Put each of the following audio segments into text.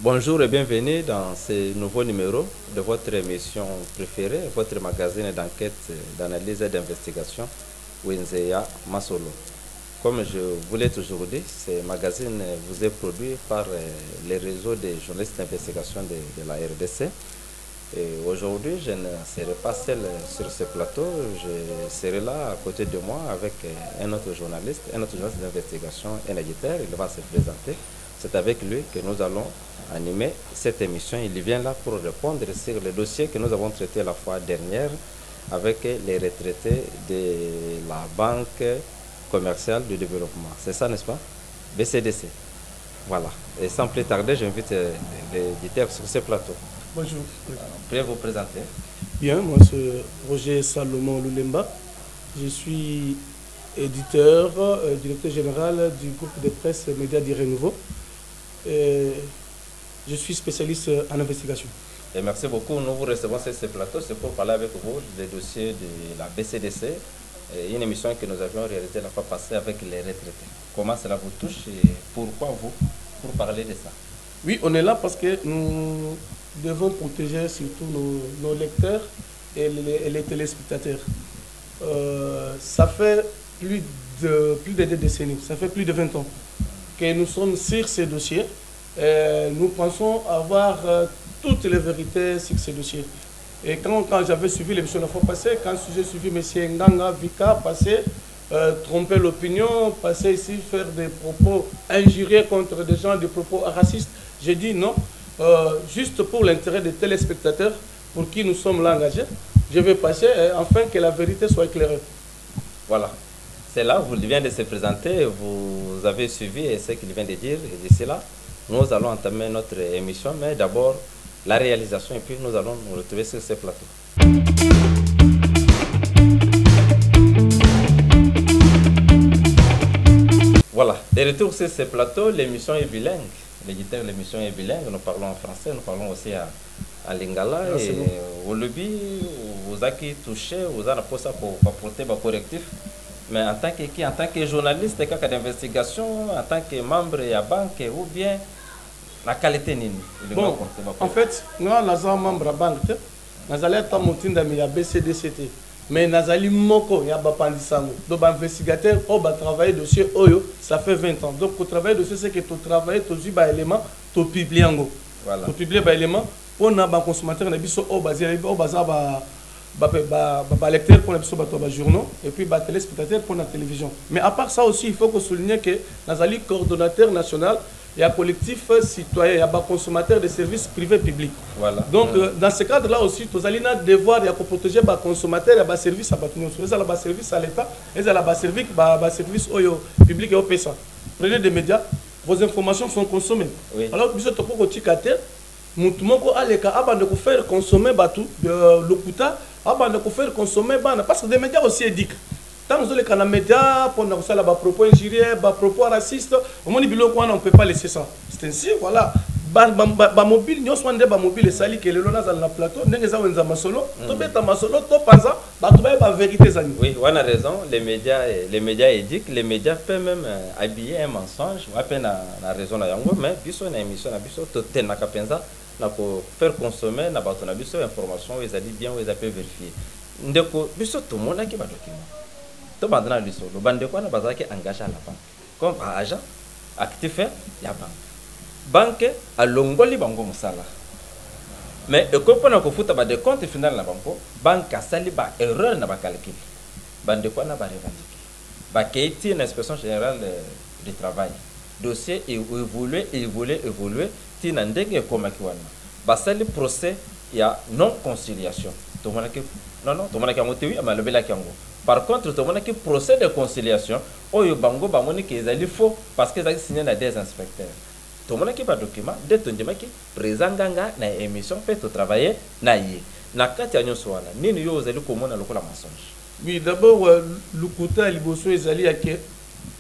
Bonjour et bienvenue dans ce nouveau numéro de votre émission préférée, votre magazine d'enquête, d'analyse et d'investigation, Winzeya Masolo. Comme je vous l'ai toujours dit, ce magazine vous est produit par les réseaux des journalistes d'investigation de la RDC. Aujourd'hui, je ne serai pas seul sur ce plateau, je serai là à côté de moi avec un autre journaliste d'investigation, un éditeur, il va se présenter. C'est avec lui que nous allons animer cette émission. Il vient là pour répondre sur le dossier que nous avons traité la fois dernière avec les retraités de la Banque commerciale du développement. C'est ça, n'est-ce pas? BCDC. Voilà. Et sans plus tarder, j'invite l'éditeur sur ce plateau. Bonjour. Pouvez vous présenter? Bien, moi c'est Roger Salomon Lulemba. Je suis éditeur, directeur général du groupe de presse Médias du Renouveau. Et je suis spécialiste en investigation. Et merci beaucoup. Nous vous recevons sur ce plateau. C'est pour parler avec vous des dossiers de la BCDC, une émission que nous avions réalisée la fois passée avec les retraités. Comment cela vous touche et pourquoi vous, pour parler de ça? Oui, on est là parce que nous devons protéger surtout nos lecteurs et les téléspectateurs. Ça fait plus de 2 décennies, ça fait plus de 20 ans que nous sommes sur ces dossiers. Nous pensons avoir toutes les vérités sur ces dossiers. Et quand j'avais suivi l'émission la fois passée, quand j'ai suivi M. Nganga Vika passer, tromper l'opinion, passer ici, faire des propos injurieux contre des gens, des propos racistes, j'ai dit non, juste pour l'intérêt des téléspectateurs pour qui nous sommes là engagés, je vais passer afin que la vérité soit éclairée. Voilà. C'est là, vous vient de se présenter, vous avez suivi ce qu'il vient de dire, et d'ici là, nous allons entamer notre émission, mais d'abord la réalisation, et puis nous allons nous retrouver sur ce plateau. Voilà, de retour sur ce plateau, l'émission est bilingue. L'éditeur de l'émission est bilingue, nous parlons en français, nous parlons aussi à lingala, et au lobby, vous avez touché, vous avez posé pour apporter vos correctifs. Mais en tant que journaliste, d'investigation, en tant que membre de la banque, ou bien la qualité nini? Bon, en fait, nous sommes membres de la banque, nous sommes BCDCT, mais nous sommes moko ya bapandisango. Donc investigateur on va travailler dossier oyo, ça fait 20 ans. Donc pour travailler dossier c'est que tu travailles tu as élément, tu publies ngo. Voilà. Tu publies ba élément pour na ba consommateur na biso o basé au bazar ba lecteur pour les journaux et puis ba téléspectateur pour la télévision. Mais à part ça aussi, il faut que souligner que nous sommes coordonnateur national. Il y a un collectif citoyen, il y a un consommateur de services privés publics. Voilà. Donc, dans ce cadre-là aussi, nous avons un devoir de protéger les consommateurs et les services à bâtiment. Ils ont des services à l'État, ils ont des services publics et au PESA. Prenez des médias, vos informations sont consommées. Oui. Alors, vous êtes au Tikate, nous devons faire consommer le kuta, nous faire consommer parce que les médias aussi éduquent. Tant que les médias, pour nous faire des propos injurieux, des propos racistes, on ne peut pas laisser ça. C'est ainsi, voilà. Mobile, nous sommes des mobiles, sali que le lona dans le plateau, nous sommes des masolo, tout est masolo, tout pensa, la vérité. Oui, on a raison. Les médias éduquent, les médias peuvent même habiller un mensonge. On a peine la raison là, mais puis on a une émission, tout est na kapenza, na ko faire consommer, na batona biso information, ils a dit bien, ils a pu vérifier. Ndeko, biso tout le monde a qui va document. Tout le monde a dit le bande quoi na bazaki engagé à la banque. Comme agent actif ya banque a longoli bango musala. Mais et comme on a fait ba de compte final na banque a sali ba erreur na ba calcul. Bande quoi na ba revendiquer. Ba keiti une inspection générale du travail. Dossier évoluer tina ndenge koma kiwana. Ba sali procès il y a non conciliation. Tout le monde tout le monde qui a malobela kiango. Par contre, tout le monde qui procède de conciliation, oyo bango bamoni que ils faux parce qu'ils ont signé des inspecteurs. Tout le monde qui a document, dès que tu présent ganga na émission fait au travailler na yé. Na kati anyo soana, nini yo ozali komona lokola mensonge. Oui, d'abord le kuta liboso ezali yake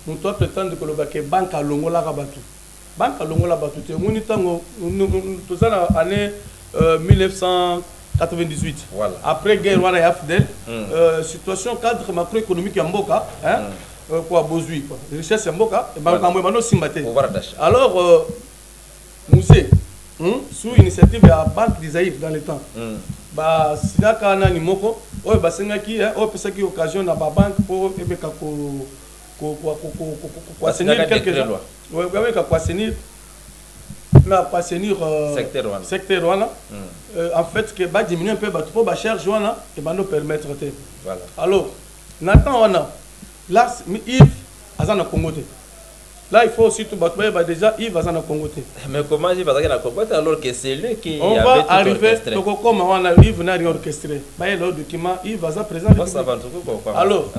nous doit prétendre que le banque a longola rabatu. Banque a longola batu. Te moni tango tout ça na année 1998. Voilà. Après guerre wana ya Fidel, situation cadre macroéconomique ya mboka, hein, quoi bozui quoi. Richesse ya mboka, et ba kamwe bano simbate. Alors musée sous initiative de la Banque d'Isaïe dans le temps. Bah, si là, quand on a nimoko, bah, c'est un qui, qui occasion à la banque pour assainir quelques gens. Oui, pour assainir. Mais pour assainir secteur, en fait, que va diminuer un peu, pour la charge, et va nous permettre. Voilà. Alors, Nathan, on a là, Yves, Azana Congo. Là, il faut aussi tout battre. Déjà, Yves Azana Congo. Mais comment Yves Azana Congo alors que c'est lui qui on va arriver, comme on a Yves n'a rien orchestré. Bah, le document, Yves Azana présent. Alors,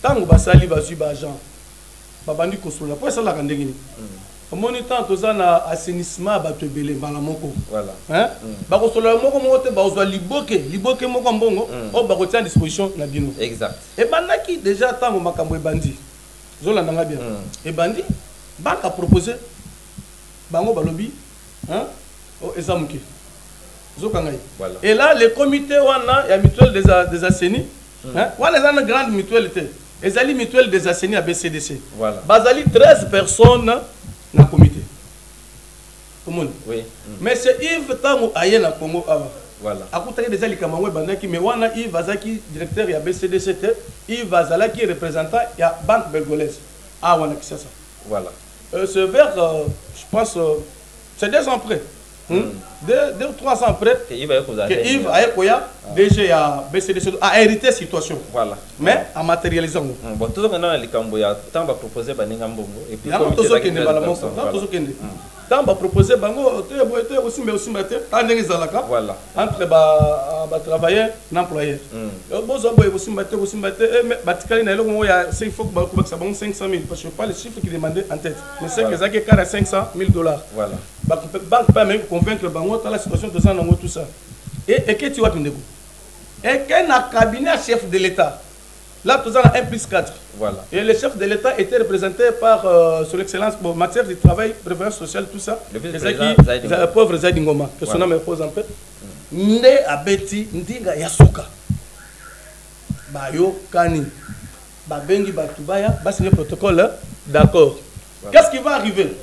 tant que Basali va suivre agent, Babandi Kosola, pour ça, la Randegini. Au moniteur, tout ça, na assainissement, battu belé, balamoko. Voilà. Hein? Bakosola, moko, mote, baozoa liboke moko mbongo, on va retirer à disposition na bino. Exact. Et bandaki déjà tant que makambo bandi. Zola nanga bien. Et bandi, banque a proposé, bango balobi, hein? Oh, ezamuki. Zokangai. Voilà. Et là, le comité wana, il y a mutuelle des assainis. Hein? Wana les une grande mutualité. Ezali mutuelle des assainis à BCDC. Voilà. Bazali 13 personnes dans le comité. Tout le monde. Oui. Mais c'est Yves Tango Aye na Congo. Voilà. À côté des alliés Kamangwe Bandaki, mais wana Yves Azaki, directeur de BCDC, Yves Azalaki, représentant de la Banque Belgolaise. Ah, voilà, c'est ça. Voilà. C'est vers, je pense, c'est 2 ans après. 2 ou 3 ans après, que Yves Ayekoya, DG à BCDC, a hérité la situation. Voilà. Mais en matérialisant. Bon, tout ce qu'on a les Camboya, tant va proposer Baninga Mbongo. Et puis, tout ce qui est tant va proposer Bango, aussi, mais aussi, voilà. Entre les travailleurs et employeurs. Il faut que ça 500 000, parce que je ne sais pas les chiffres qui demandaient en tête. Mais c'est que ça qui est 500 000 $. Voilà. Banque pas même convaincre Bango dans la situation de ça, tout ça. Et que tu vois, et qu'un cabinet chef de l'État. Là, tout ça, 1+4. Voilà. Et le chef de l'État était représenté par son excellence en matière de travail, prévoyance sociale, tout ça. Le pauvre Zaidi Ngoma, que son nom me pose un peu. Né à Beti, Ndinga Yasuka. Bayo Kani. Babengi Batubaya, va signer le protocole. D'accord. Qu'est-ce qui va arriver?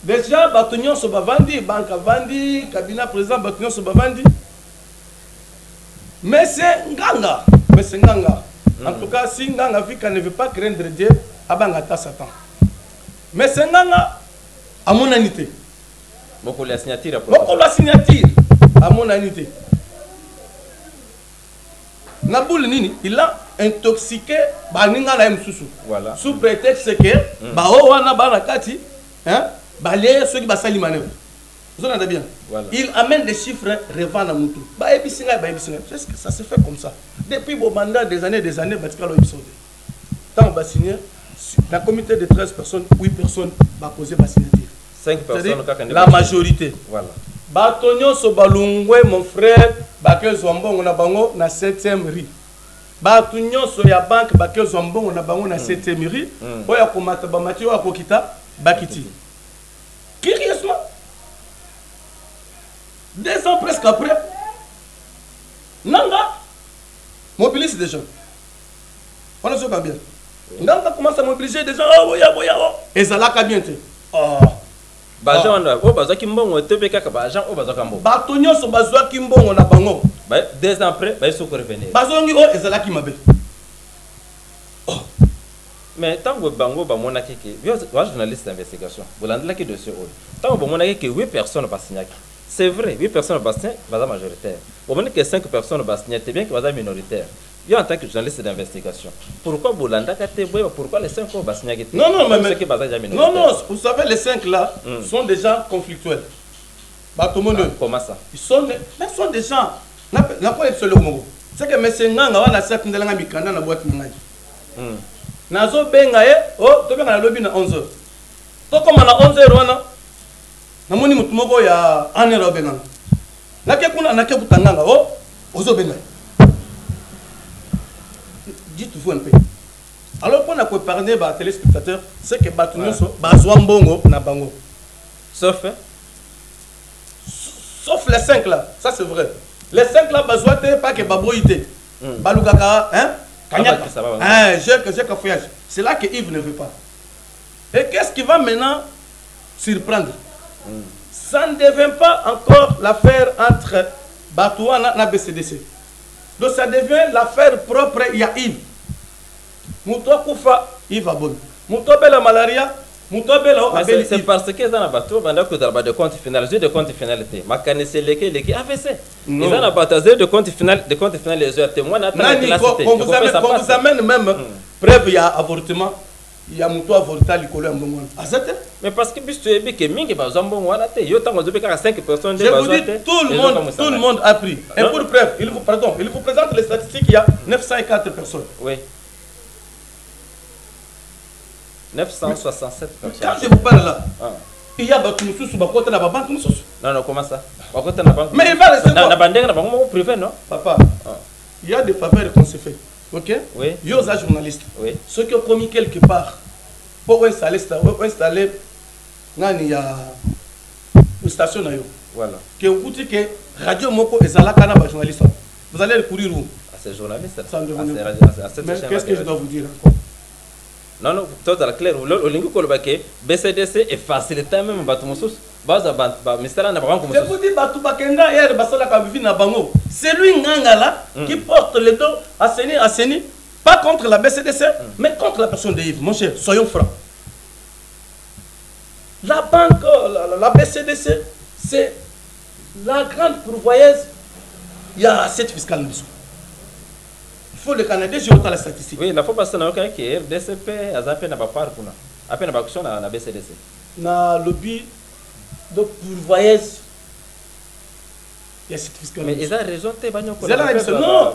Déjà, Batunion Sobavandi, Banque Vandi, cabinet président Batunion Sobavandi. Mais c'est Nganga. En tout cas, si Nganga Vika ne veut pas craindre Dieu, Abangata Satan. Mais c'est Nganga à mon unité. Beaucoup la signature à mon unité. Naboul Nini, il a intoxiqué Baninga la Msusu. Voilà. Sous prétexte que Baowana Barakati, hein, Balé ceux qui basali manœuvre. Vous entendez bien? Voilà. Il amène des chiffres revant à Moutou. Ça se fait comme ça. Depuis vos mandats des années, tant on va signer, dans le comité de 13 personnes, 8 personnes vont poser la signature. 5 personnes, la majorité. Voilà. Batonio Sobalungwe, mon frère, Bakel Zombon, on a bango na 7e rue. Batonio Soya Banque, Bakel Zombon, on a bango na 7e rue. Oya Komata Bamati, Oya Kokita, Bakiti. Curieusement, 2 ans presque après, Nanga mobilise des gens. On ne sait pas bien. Nanga commence à mobiliser des gens. Oh, et ça l'a cabienté. Oh. Bajan, oh, Baza Kimbon, Tebeka, Bajan, oh, Baza Kambo. Batonio, so Baza Kimbon, on a bango. 2 ans après, ils sont revenus. Bazongi, oh, et ça l'a qui m'a. Mais tant que Bango, Bamona Kiki, vous journaliste d'investigation, vous l'avez là qui dossier. Tant que Bamona Kiki, 8 personnes passent signer. C'est vrai, 8 personnes passent, Baza majoritaire. Au moment que 5 personnes passent, c'est bien que Baza minoritaire. Yo en tant que journaliste d'investigation, pourquoi Bolanda Kateboy, pourquoi les 5 fois passent? Non, non, vous savez, les 5 là sont des gens conflictuels. Comment ça? Ils sont des gens. N'a pas le Congo. C'est que M. Nganga a certain de la Mikanda na boîte Mangay. Nazo Bengaye, oh, tu viens à la lobby à 11h. Donc, comme à 11h, na moni mutumoko ya anero benanga. Nakekuna nakekutanganga, oh, ozo Bengaye. Dites-vous un peu. Alors, pour nous épargner les téléspectateurs, c'est que Batunyo so Bazwambongo na bango. Sauf les 5 là, ça c'est vrai. Les 5 là, Bazwate, pas que Babroïté. Balugaka, hein? Kanyaka. Hein, j'ai cafouillage. C'est là que Yves ne veut pas. Et qu'est-ce qui va maintenant surprendre? ça ne devient pas encore l'affaire entre Batouana et BCDC. Donc ça devient l'affaire propre, il y a Yves. Moutoua Koufa, Yves Abon. Moutoua Bela Malaria, Moutoua Bela Abel. C'est parce que dans la bateau, pendant que tu as de compte final, j'ai de compte finalité. Ma canne c'est les AVC. Ils ont abattu de compte final, les heures témoins. On vous amène même, preuve, il y a avortement. Il y a Moutoua avorté à l'école en Bongo. Mais parce que tu es bien que Mingi va en Bongo, il y a 5 personnes. Je vous dis, tout le monde a pris. Et pour preuve, il vous présente les statistiques, il y a 904 personnes. Oui. 967 personnes. Quand je vous parle là, il y a Bakoumoussou, Bakote na banque Moussou. Non, comment ça? Mais il va rester quoi? La banque privé, non? Papa, il y a des faveurs qu'on s'est fait. Ok? Oui. Il y a des journalistes. Oui. Ceux qui ont commis quelque part pour installer il y a une station. Voilà. Que vous dites que Radio Moko et Zalakana va journaliste. Vous allez courir où? À ces journalistes. Mais qu'est-ce que je dois vous dire encore? Non, non, tout à clair. Au lingu kolobake, BCDC est facilité même Batumoussous. Je vous dis, Batoubakenga hier, Basala Kavivi na Bango. C'est lui Nganga là qui porte le dos à Seni, pas contre la BCDC, mais contre la personne de Yves. Mon cher, soyons francs. La banque, la BCDC, c'est la grande pourvoyeuse. Il y a assiette fiscale dessous. Il faut le Canada, j'ai autant la statistique. Oui, il faut passer dans le cas que RDCP a zappé na part pour nous. Après na action na BCDC. Na lobby de pourvoyeuse. Il y a assiette fiscale. Mais ils ont raison, non,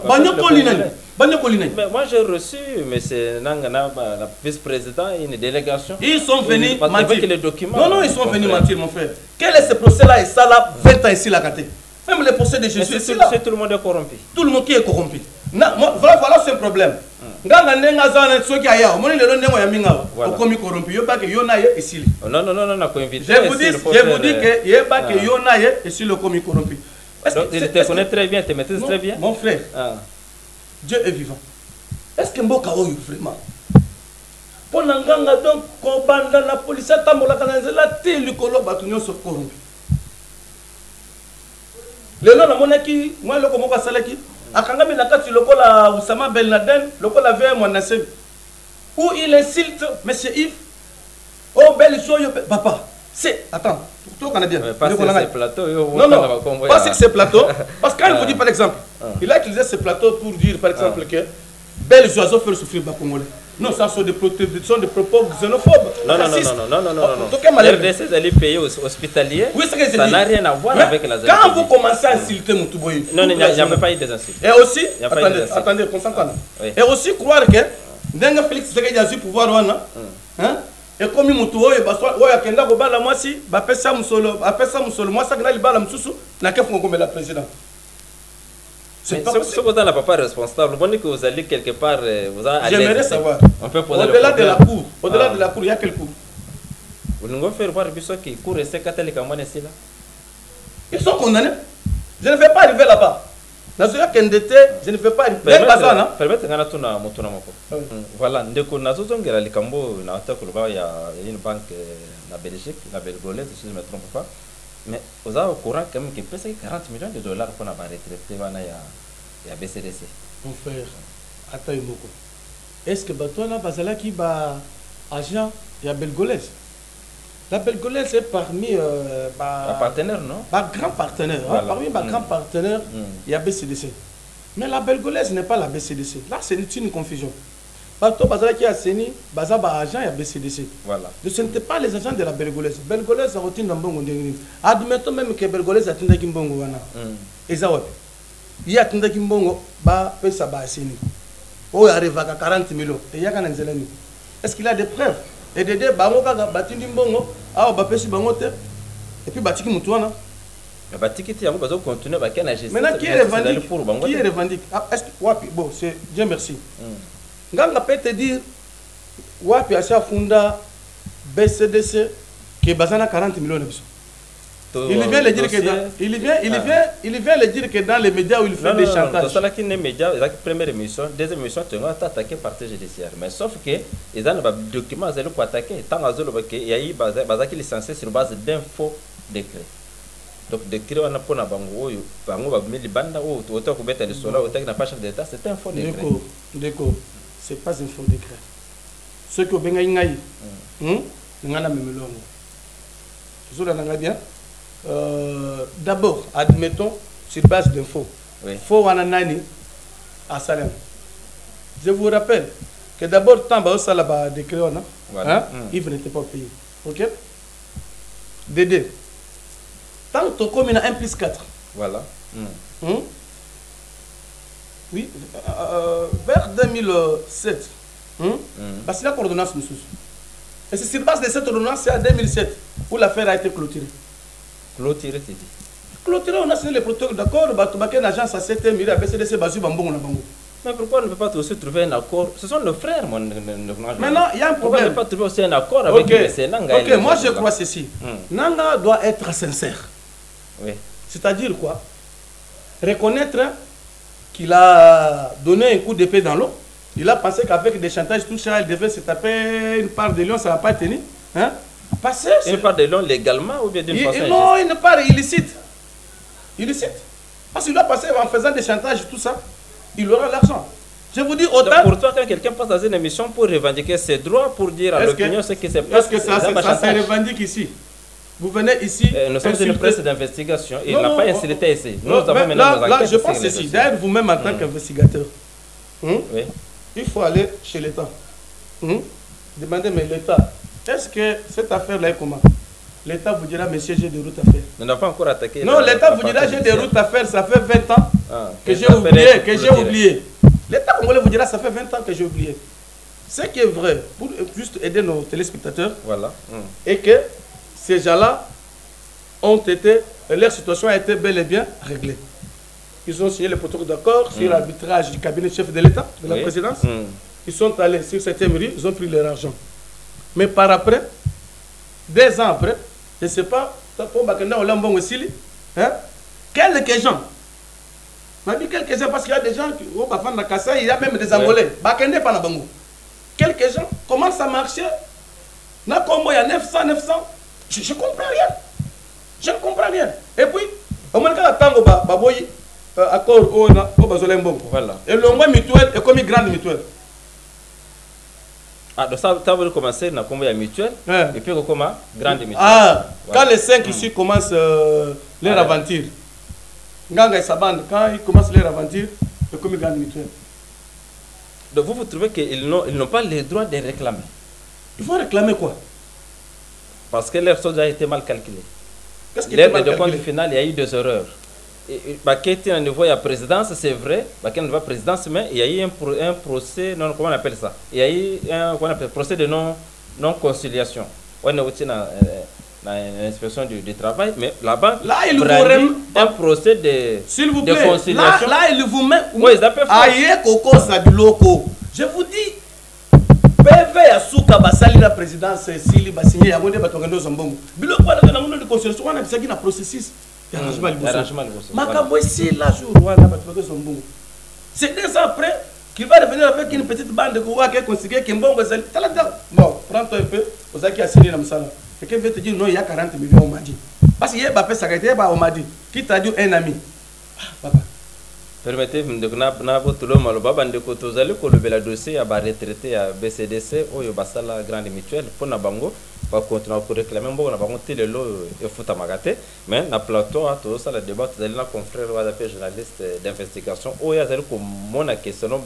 mais moi j'ai reçu, mais c'est Nangana, la vice-président, une délégation. Ils sont venus mentir. Les documents. Non, ils sont venus mentir, mon frère. Quel est ce procès-là et ça là, 20 ans ici, la gâté. Même les procès de Jésus, c'est là. Tout le monde est corrompu. Tout le monde qui est corrompu. Voilà ce problème. Non, non, non, je vous dis que Yeba que Yona est sur le commis corrompu. Il te connaît très bien, tu maîtrises très bien. Mon frère, Dieu est vivant. Est-ce que Mboka Oyo vraiment? Pour Nanganga donc, Kobanda la police a tambola kanazela te likolo batunyo so corrompu. Le nom la monaki, moi le komoka salaki. Akangami nakati lokola Oussama Ben Laden, lokola VM Wanasem. Où il insulte monsieur Yves. Oh belle soyo papa. C'est attends, toi canadien. Pas c'est plateau. Non non, pas c'est que c'est plateau parce qu'il vous dit par exemple, il a utilisé ce plateau pour dire par exemple que belle oiseaux fait souffrir les Congolais. Non, ça sont des propos xénophobes. Non. RDC d'aller payer hospitalier. Oui, c'est que ça n'a rien à voir avec la zone. Quand vous commencez à insulter Moutouboy. Non, il n'y a pas eu des insultes. Et aussi, attendez, concentrez-vous. Et aussi croire que Denga Félix Tshisekedi a du pouvoir, hein? Et comme Moutouboy, Oya Kenda Gobala, moi si, Bapesa Moussolo, moi ça, Gnali Bala Moussou, n'a qu'à faire comme la présidente. Ce que vous n'êtes pas responsable, vous dites que vous allez quelque part, vous allez. J'aimerais savoir. Au-delà de la cour, il y a quelle cour? Vous nous faire voir qui court et c'est catholique à moi ici là. Ils sont condamnés. Je ne vais pas arriver là-bas. Je ne vais pas arriver. Permettez-moi voilà, ndeko nazozongela likambo na il y a une banque na Belgique, la Belgolaise si je ne me trompe pas. Mais vous avez au courant quand même qu'il peut 40 millions de dollars pour avoir retraité il y a BCDC. Mon frère, attends un peu. Est-ce que toi là, Bazala qui va agent, il y a Belgolaise? La Belgolaise est parmi un partenaire, non? Grand partenaire. Voilà. Parmi les grands partenaires, il y a BCDC. Mais la Belgolaise n'est pas la BCDC. Là, c'est une confusion. Bato Bazala qui a signé, Bazaba agent, il y a BCDC. Voilà. Donc ce n'était pas les agents de la Belgolaise. Belgolaise a retenu dans Bongo. Admettons même que Belgolaise a tenu dans Bongo. Et ça, il y a tenu dans Bongo, ça va signer. Oh, il arrive à 40 millions. Et il y a un Zelani. Est-ce qu'il a des preuves? Et des deux, Bangoka a battu Bongo, ah, Bapesi Bangote, et puis Batiki Moutouana. Mais Batiki, il y a besoin de continuer à gagner. Maintenant, qui est revendique? Qui est revendique? Est-ce que, Wapi, bon, c'est Dieu merci. Nganga peut te dire, Wapi Asia Funda, BCDC, qui est basé à 40 millions de personnes. Il vient le dire que dans les médias où il fait des chantages. C'est là qu'il y a des médias, la première émission, deuxième émission, tu as attaqué par tes judiciaires. Mais sauf que ils ont des documents pour attaquer. Tant qu'il y a eu licencié sur base d'infos décret. Donc décret on a pour na bango ba mili banda ou autant ko beta le sola autant na pas chef d'état, c'est un faux décret. D'accord. C'est pas un faux décret. Ce que benga ngai ngana memelongo. Vous avez bien. D'abord, admettons sur base d'infos. Oui. Faut wananani à Salem. Je vous rappelle que d'abord tant ba salaba décret on a. Voilà. Ils n'étaient pas payés. OK? Dédé. Tant que comme il a 1 plus 4. Voilà. Oui, vers 2007. Parce qu'il y a l'ordonnance. Et c'est sur base de cette ordonnance, c'est en 2007 où l'affaire a été clôturée. Clôturée, c'est dit. Clôturée, on a signé les protocoles d'accord, une agence à 7 millions, à BCDC, Basu, Bambon, Bambon. Mais pourquoi on ne peut pas aussi trouver un accord? Ce sont nos frères, mon. Maintenant, il y a un problème. On ne peut pas trouver aussi un accord avec le Sénanga. Ok, moi je crois ceci. Nanga doit être sincère. Oui. C'est-à-dire quoi? Reconnaître qu'il a donné un coup d'épée dans l'eau. Il a pensé qu'avec des chantages, tout ça, il devait se taper une part de lion, ça n'a pas tenu. Hein? Une part de lion légalement ou bien d'une façon? Non, une part illicite. Illicite. Parce qu'il a passé en faisant des chantages, tout ça, il aura l'argent. Je vous dis autant. Donc pour toi, quand quelqu'un passe dans une émission pour revendiquer ses droits, pour dire à l'opinion ce qui s'est passé, est-ce que ça se revendique ici? Vous venez ici. Nous sommes une presse d'investigation. Il n'a pas insulté ici. Nous avons maintenant nos enquêtes. Là, je pense ceci. D'ailleurs, vous-même en tant qu'investigateur, oui. Il faut aller chez l'État. Demandez, mais l'État, est-ce que cette affaire-là est comment? L'État vous dira, monsieur, j'ai des routes à faire. On n'a pas encore attaqué. Non, l'État vous dira, j'ai des routes à faire, ça fait 20 ans que j'ai oublié, L'État congolais vous dira, ça fait 20 ans que j'ai oublié. Ce qui est vrai, pour juste aider nos téléspectateurs, voilà. Et que ces gens-là ont été, leur situation a été bel et bien réglée. Ils ont signé le protocole d'accord sur l'arbitrage du cabinet chef de l'État, de la présidence. Ils sont allés sur 7e rue, ils ont pris leur argent. Mais par après, 2 ans après, je ne sais pas, quelques gens, quelques gens, parce qu'il y a des gens qui vont pas faire il y a même des Angolais, quelques gens commencent à marcher. Il y a 900, je ne comprends rien. Je ne comprends rien. Et puis, au moins, quand accord au voilà. Et le mutuel est comme une grande mutuelle. Ah, donc ça va commencer dans combien mutuelle et puis comment grande mutuelle. Ah, voilà. Quand les 5 ici commencent leur aventure, quand ils commencent leur aventure, c'est comme une grande mutuelle. Donc vous trouvez qu'ils n'ont pas le droit de réclamer? Il faut réclamer quoi? Parce que leur solde a été mal calculé. Qu'est-ce qui est mal calculé? calculé? Compte final, il y a eu des erreurs. Qui était au niveau de la présidence, c'est vrai, qui est au niveau de la présidence, mais il y a eu un procès, non, comment on appelle ça? Il y a eu un procès de non-conciliation. On est aussi dans l'inspection du travail, mais là-bas, il vous remet un procès de conciliation. Là, il vous met. Oui, ils appellent je vous dis, PV à Souka Basali la présidence, Sili Bassigné, à Gondé Batogando Zambongo. Bilo quoi, dans le conciliation, on a dit un processus. C'est 2 ans après qu'il va revenir avec une petite bande de Kouwa qui est considérée qui est bon. Bon, prends-toi un peu, aux acquis à Sili Namsala. Quelqu'un veut te dire non, il y a 40 millions, on m'a dit. Parce qu'il y a Bappé Sagaté, on m'a dit. Qui t'a dit un ami? Papa. Permettez-moi de vous dire le dossier à retraité à BCDC ou à la grande mutuelle pour Nabango. Pour continuer à réclamer, on va monter le lot et foutre à Magaté. Mais dans le plateau, tout ça, le débat, vous allez la confrère ou à journaliste d'investigation. Ou il y a des questions,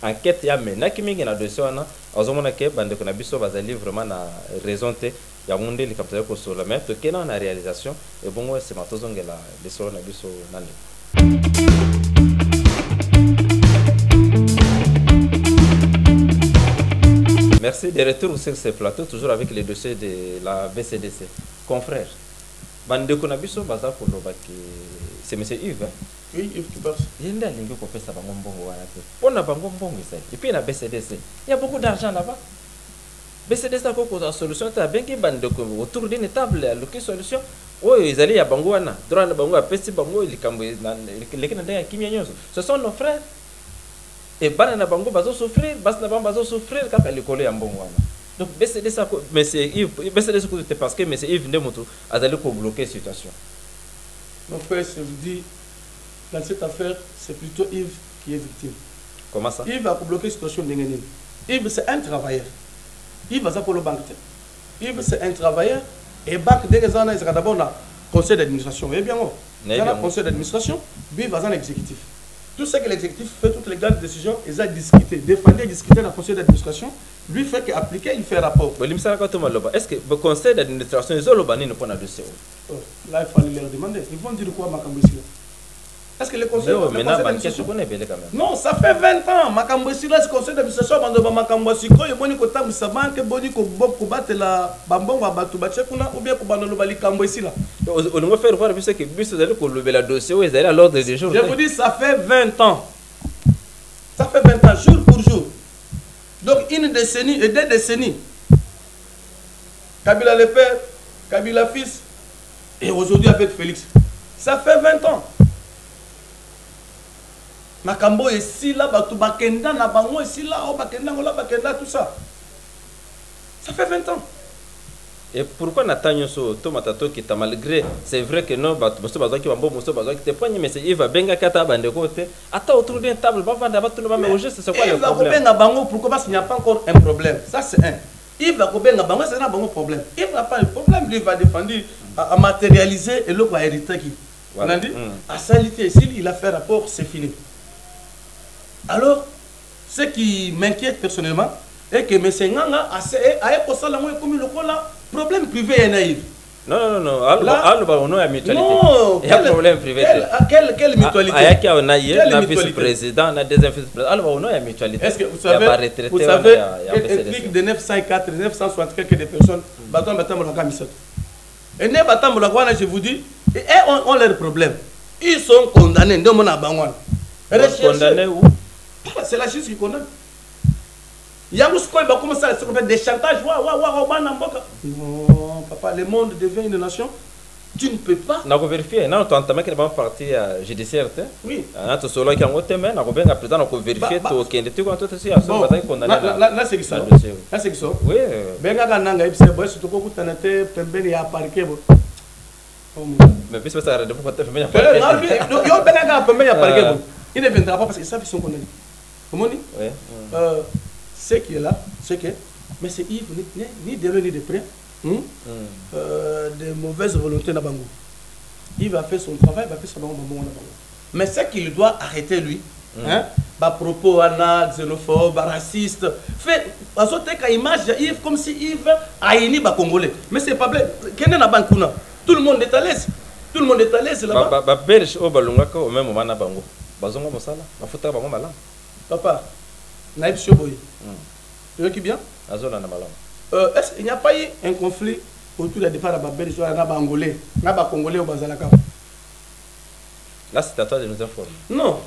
enquête, il y a des qui na dossier, on a des bande qu'on a biso, va aller vraiment na raison il y a monde qui capte ko sur la main, tout qu'il y a na réalisation et bon ouais c'est ma tozonge la les sur na biso nani. Merci de retour sur ce plateau, toujours avec les dossiers de la BCDC. Confrère, bande qu'on a biso baza pour le bac, c'est monsieur Yves. Oui, Yves qui passe. Il y a des gens qui fait ça on a bango mbongo ça. Et puis la BCDC, il y a beaucoup d'argent là-bas. BCDC a beaucoup de solutions. Tu as bien qui bande autour d'une table, à solution. Oh, ils allaient à bango ana, droit na bango à pesti bango, il camboy les Canadiens qui m'y ce sont nos frères. Et banana bango bazo souffrir, bas na bango bazo souffrir quand elle est collée en bongo ana. Donc BCD ça mais c'est Yves BCD c'est parce que mais c'est Yves Ndemoto a d'aller pour bloquer situation. Mon frère, je vous dis, dans cette affaire, c'est plutôt Yves qui est victime. Comment ça? Yves a bloqué la situation de Nengenine. Yves, c'est un travailleur. Yves va pour le banque. Yves, c'est un travailleur. Et banque, dès que ça a d'abord le conseil d'administration. Vous voyez bien, il y a le conseil d'administration, puis il va dans l'exécutif. Tout ce que l'exécutif fait, toutes les grandes décisions, ils ont discuté. Défendre et discuter dans le conseil d'administration, lui fait qu'appliquer, il fait rapport. Est-ce que le conseil d'administration, ils ont le banni pour le dossier? Là, il fallait leur demander. Ils vont dire quoi, Makamboussila? Est-ce que le conseil d'administration... Non, ça fait 20 ans. Makamboussila, le conseil d'administration, Makamboussila, il y a un banque, il y a ou bien on va faire voir que vous allez lever le dossier, vous allez à l'ordre du jour. Je vous dis, ça fait 20 ans. Ça fait 20 ans, jour pour jour. Donc, une décennie et 2 décennies. Kabila le père, Kabila fils, et aujourd'hui avec Félix. Ça fait 20 ans. Makambo est ici, là, Bakenda, Nabango, ici, là, Bakenda, tout ça. Ça fait 20 ans. Et pourquoi Nathaniel Tomatato qui t'a malgré, c'est vrai que non, Mosto Bazaki Bambo, Mosto Bazaki te poigne, mais il va benga kata bande côté. Attends, autour d'une table, va vendre, va tourner, mais au juste, c'est quoi le problème? Il va Bango, pourquoi? Parce qu'il n'y a pas encore un problème. Ça, c'est un. Il va Bango, c'est un bon problème. Il n'a pas de problème, lui va défendre, à matérialiser et l'autre va hériter qui. On a dit, à salité, s'il a fait rapport, c'est fini. Alors, ce qui m'inquiète personnellement est que M. Nganga a comme le problème privé est naïf. Non, on a mutualité. Non, il y a un problème privé. Quelle mutualité? Il y a un vice-président, on a des vice-présidents. Alors, on a une mutualité. Est-ce que vous savez, qu'elle explique de 904, 960 quelques de personnes, et je vous dis, on a leur problème. Ils sont condamnés. Condamnés où? C'est la justice qui condamne. Yamouskou va commencer à se faire des chantages. Non, papa, le monde devient une nation. Tu ne peux pas. On a vérifié. Non, tu as entamé une partie judiciaire. Oui. Là, c'est ça. Là, c'est ça. Oui. Mais puisque ça arrête de vous il ne viendra pas parce qu'ils savent qu'ils sont condamnés. Comment dit? Ce qui est là, c'est que, mais c'est Yves, ni de loin ni de près, de mauvaises volontés dans Bango. Il va faire son travail, il va faire son Bango. Mais ce qu'il doit arrêter, lui, propos xénophobe, raciste, fait, parce que image de Yves comme si Yves a éni les Congolais. Mais c'est pas vrai. Tout le monde est à l'aise. Tout le monde est à l'aise là-bas. Belge au Balungaka au même moment na Bango. Bazonga mosala, mafuta bango malam. Papa, naïf choboy. Tu veux qui bien? Azola na malam. Est-ce qu'il n'y a pas eu un conflit autour du départ de la Belge et na Angolais, na Congolais au Bazalaka? Là, c'est à toi de nous informer. Non.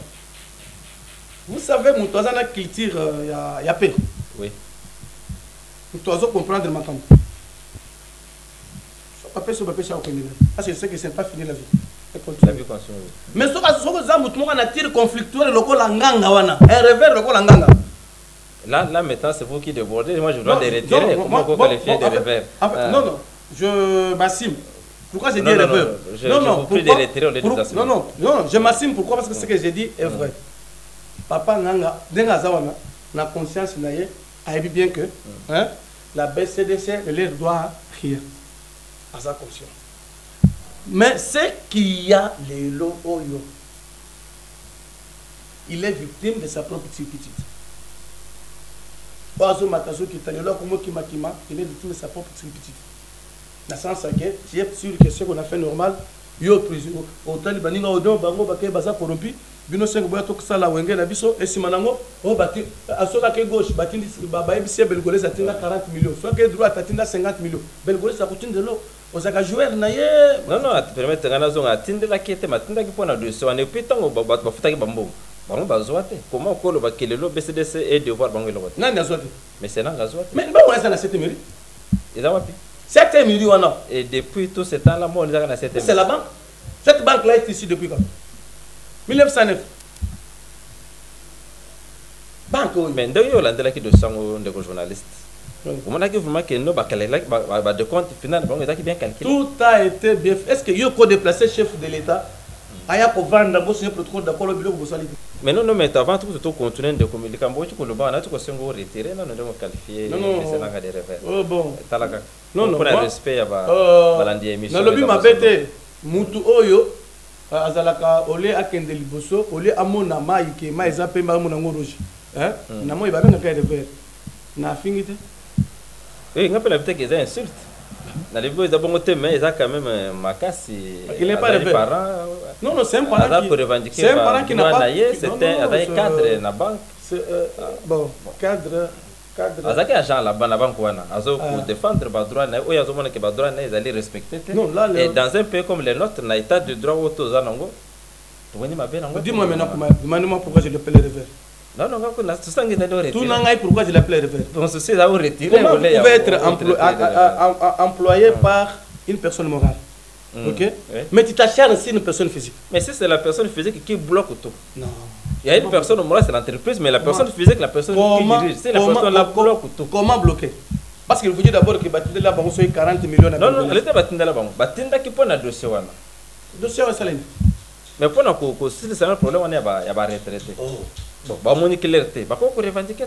Vous savez, mon toisin a culture, il y a paix. Oui. Mon toisin comprendre ma camp. Papa, c'est pas ça. Parce que je sais que c'est pas fini la vie. La vie continue. Mais ce que vous avez tiré conflictuel, le col anganga, un revers, le col anganga. Là, maintenant, c'est vous qui débordez. Moi, je dois les retirer. Comment vous qualifiez de revers? Non, je m'assume. Pourquoi j'ai dit revers? Non, je m'assume. Pourquoi? Parce que ce que j'ai dit est vrai. Papa Nanga, na conscience, a dit bien que la BCDC, elle doit rire à sa conscience. Mais c'est qu'il y a les lots, il est victime de sa propre petite. Il est victime de sa propre petite. Dans le sens que tu es sûr que ce qu'on a fait normal, il y a au Taliban, il y a au Bango, il y a corrompu, il y a et si manango, à ce gauche, il y a 40 millions, soit que droite, il y a 50 millions. Belgolais, ça coûte de l'eau. Non, tu permets de atteindre la quête, maintenant qu'il faut un dossier, on est plus tant au Bafuta Bambo. Comment on peut que le BCDC est devoir banger le vote? Non, mais c'est là, mais on est dans cette mairie. 7 millions, non. Et depuis tout ce temps-là, on est dans cette mairie. C'est la banque. Cette banque-là est ici depuis quand? 1909. Banque, mais il y a un qui de sang de journalistes. Vous m'avez vraiment que nous, de compte final, vous avez bien calculé. Tout a été bien fait. Est-ce que vous avez déplacé chef de l'État? Aya ko vanda bo signer protocole d'accord le bureau ko sali. Mais non mais avant tout continuer de communiquer quand tu le bas na tu ko sengo retirer non non qualifier c'est là des revers. Oh bon. Talaka. Non pour respect ya ba balandi émission. Na lobi mabete mutu oyo azalaka ole akende liboso ole amona mai ke mai za pe ma mona ngoroji. Hein? Na mo iba benga ka revers. Na fingite. Eh ngapela peut-être que c'est insulte. Dans les vieux d'abord mais ils ont quand même ma casse. Il n'est pas les parents. Non non c'est un parent qui n'a pas. C'était un cadre na banque. Bon cadre. Azaki agent là-bas na banque wana. Azo pour défendre ba droit na oya zomona ke ba droit na ils allaient respecter. Non là et dans un pays comme le nôtre na état de droit auto zanango. Tu vois ni ma bien nango. Dis-moi maintenant demande-moi pourquoi je l'appelle revers. Non, non, non, tout ça, tout n'a pourquoi je l'appelle revers. Donc, ceci est à retirer. Comment vous pouvez être employé par une personne morale? Ok? Mais tu t'acharnes aussi une personne physique. Mais si c'est la personne physique qui bloque tout. Non. Il y a une personne morale, c'est l'entreprise, mais la personne physique, la personne qui dirige, c'est la personne la bloque tout. Comment bloquer? Parce qu'il vous dit d'abord que Batinda là, on soit 40 millions. Non, non, elle était Batinda là, Batinda qui prend un dossier. Dossier, c'est ça. Mais pour nous, si c'est un problème, on est à retraiter. Bon, bah mon clarté, bah pourquoi revendiquer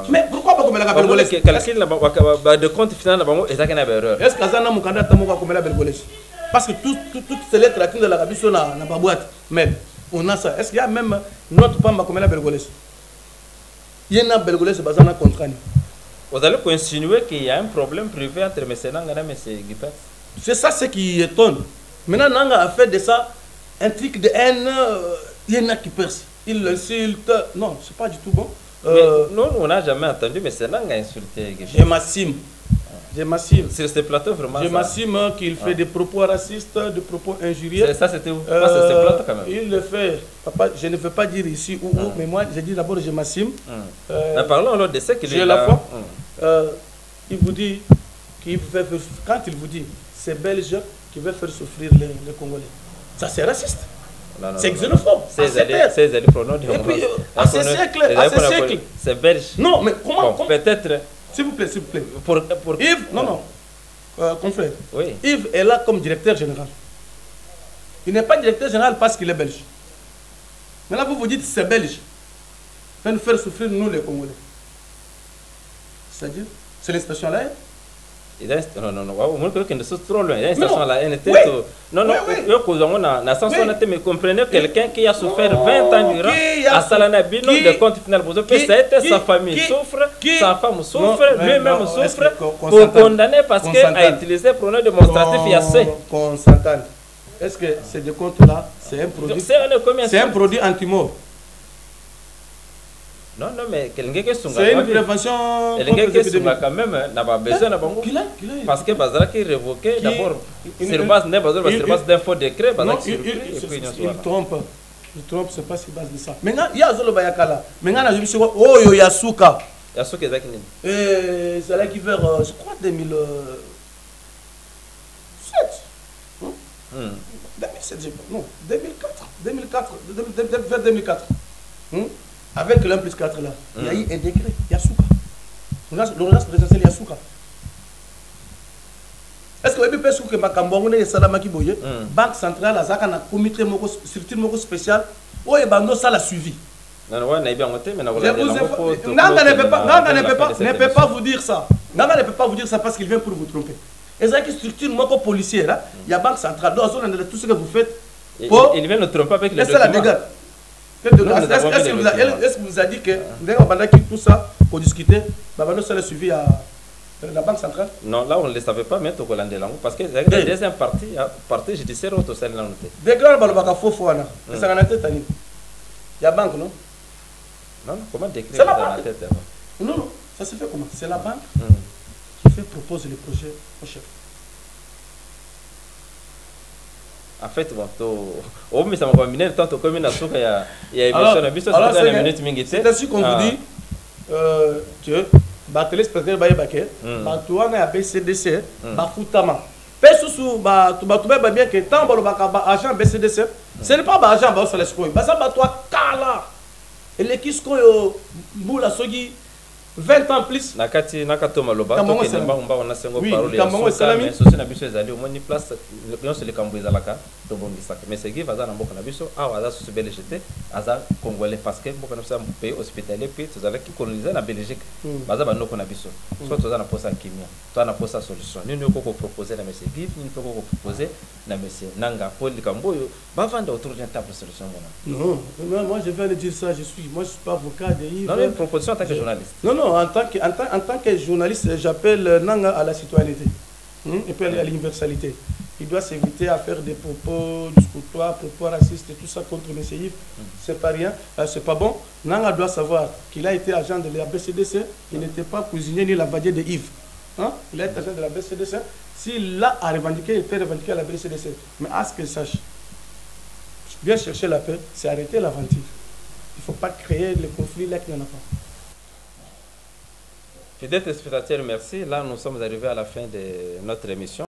mais pourquoi pas comme la Belgolès calcul de compte final là et ça qu'il y a erreur. Est-ce que ça n'a mon candidat tamoka comme la Belgolès? Parce que toutes ces lettres là de l'Arabie Saoudite n'a pas boîte mais on a ça. Est-ce qu'il y a même notre pamba comme la Belgolès? Il y a une Belgolès basana contrat. Vous allez insinuer qu'il y a un problème privé entre M. Nangana et M. Guipet? C'est ça ce qui étonne. Maintenant Nanga a fait de ça un truc de haine, il y en a qui percent. Il l'insulte. Non, c'est pas du tout bon. Nous, on n'a jamais entendu, mais c'est là qu'on a insulté. Je m'assume. Je m'assume. Sur ce plateau, vraiment. Je m'assume qu'il fait des propos racistes, des propos injurieux. Ça, c'était où? C'est ce plateau quand même. Il le fait. Papa, je ne veux pas dire ici ou où, mais moi, j'ai dit d'abord, je m'assume. Parlons alors de ce qu'il est là. Il vous dit qu'il fait. Quand il vous dit, c'est Belge qui veut faire souffrir les Congolais. Ça, c'est raciste. C'est xénophobe. C'est les pronoms de à ce siècle. C'est belge. Non, mais comment peut-être. S'il vous plaît, s'il vous plaît. Pour Yves, non. Confrère. Oui. Yves est là comme directeur général. Il n'est pas directeur général parce qu'il est belge. Mais là, vous vous dites c'est belge. Fait nous faire souffrir, nous, les Congolais. C'est-à-dire, c'est l'instation là. Non, non, non, on peut que c'est trop loin. Il y a une station là, non, non, mais comprenez quelqu'un qui a souffert 20 ans durant à Salanabino de compte final pour sa famille souffre, sa femme souffre, lui-même souffre, pour condamner parce qu'il a utilisé le pronom démonstratif il y a assez. Qu'on s'entende. Est-ce que ces deux comptes-là, c'est un produit? C'est un produit anti-mort. Non, non, mais quelqu'un qui c'est une prévention. Quelqu'un qui est quand même n'a pas besoin de bon. Parce que Bazara qui révoquait d'abord sur base d'infos décret. Il trompe. Il trompe, c'est pas sur base de ça. Maintenant, il y a Zolo Bayakala. Maintenant, je me suis dit, oh, il y a Yasuka. Yasuka est là qui c'est là qui vers, je crois, 2007. 2007, non, 2004. Vers 2004. Avec l'1 plus 4 là, il y a eu un décret, Yasuka. L'ordonnance présidentielle Yasuka. Est-ce que vous avez que Makambongone et Salamaki Boye, Banque centrale, a un comité structure spécial, où il y a ça la suivi. Nanga ne peut pas vous dire ça. Nanga ne peut pas vous dire ça parce qu'il vient pour vous tromper. Et ça qui structure policière, il y a Banque centrale, donc tout ce que vous faites. Il vient nous tromper avec les documents. Est-ce que vous a dit que pendant que tout ça, pour discuter, ça l'a suivi à la Banque centrale? Non, là on ne le savait pas mettre au Hollande parce que la deuxième partie judiciaire au Tossel là. Dès que l'on faux ça en a tête. Il y a banque, non? Non, comment décrire ça dans la tête? Non, non, ça se fait comment? C'est la banque qui propose les projets au chef. En fait, bon, mais ça m'a combiné tant que comme il y a émission, c'est ainsi qu'on vous dit que Bateles peut-être baké, Batouana a BCDC, Bafoutama. Pessousou, Batouba bien que tant agent BCDC, ce n'est pas agent Basalesco, Basa Batoua Kala. Et les Kisko Boula Sogi, 20 ans plus. Nakati nakato maloba to ke namba on a sengo parole ya soka mais sosi na biso ezali omoni place non se le kambo ezalaka to bongisa mais c'est qui vaza na mboka na biso a vaza sous Belgique aza congolais parce que mboka na biso pays hospitalier puis tozala ki coloniser na Belgique vaza banoko na biso so toza na posa kimia to na posa solution nini ko proposer na monsieur Guy nini ko proposer na monsieur Nanga Paul Kamboyo ba vendre autour d'une table solution non moi je vais le dire ça je suis pas avocat de Yves. Non, une proposition en tant que journaliste. Non, en tant que journaliste, j'appelle Nanga à la citoyenneté et puis à l'universalité. Il doit s'éviter à faire des propos discriminatoires, propos racistes et tout ça contre M. Yves. C'est pas rien, c'est pas bon. Nanga doit savoir qu'il a été agent de la BCDC, il n'était pas cuisinier ni lavadier de Yves. Il a été agent de la BCDC. S'il l'a à revendiquer, il fait revendiquer à la BCDC. Mais à ce qu'il sache, bien chercher la paix, c'est arrêter l'aventure. Il ne faut pas créer le conflit là qu'il n'y en a pas. Fidèles téléspectateurs, merci. Là, nous sommes arrivés à la fin de notre émission.